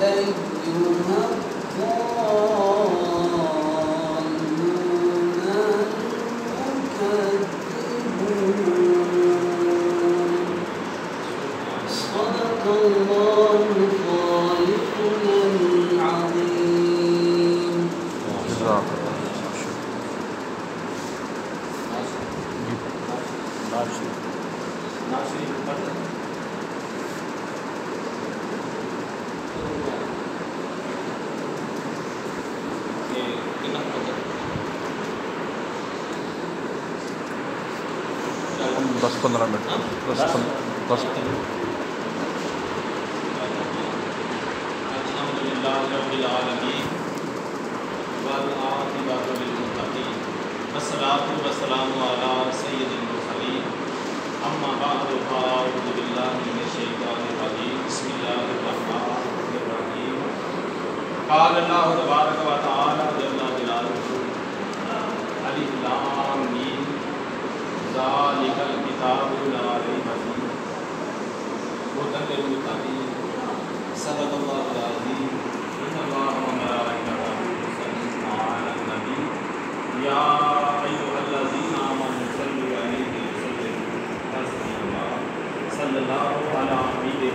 أيها الضالون المكذبون صدق الله خالقنا العظيم. دس 15 منٹ الحمدللہ رب العالمین والعاقبۃ للمتقین والصلاۃ والسلام علی سید المرسلین اما بعد فاعوذ باللہ من الشیطان الرجیم بسم اللہ الرحمن الرحیم قال اللہ تبارک و تعالی جل جلالہ الف لام میم ذالک الکتاب لا ریب فیہ ھدی للمتقین صدق اللہ العظیم ان اللہ و ملائکتہ یصلون علی النبی یا ایھا الذین آمنوا صلوا علیہ وسلموا تسلیما صلی اللہ علی حبیبہ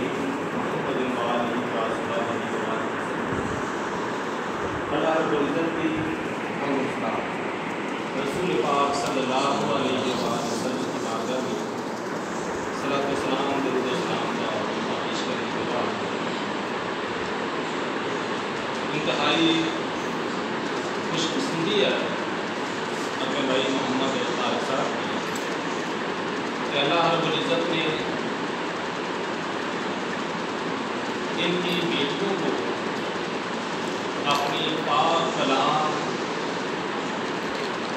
محمد و آلہ وصحبہ وسلم. اللہ رب العزت کی ہم استاد رسول پاک صلی اللہ علیہ وسلم کی بارگاہ میں صلاۃ و سلام درود و سلام کا پیش کرنے کے بعد انتہائی خوش قسمتی ہے اپنے بھائی محمد طارق صاحب کی کہ اللہ رب العزت نے ان کی بیٹیوں کو اپنی پاک کلام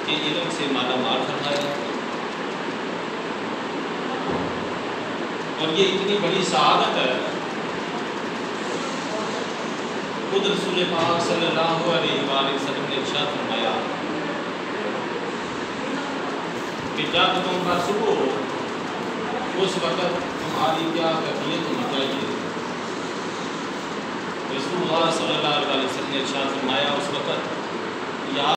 کے علم سے مالا مال فرمایا اور یہ اتنی بڑی سعادت ہے. خود رسول پاک صلی اللہ علیہ وآلہ وسلم نے ارشاد فرمایا کہ جب تم پر صبح ہو اس وقت تمہاری کیا کیفیت ہونی چاہیے. رسول اللہ صلی اللہ علیہ وسلم نے ارشاد فرمایا اس وقت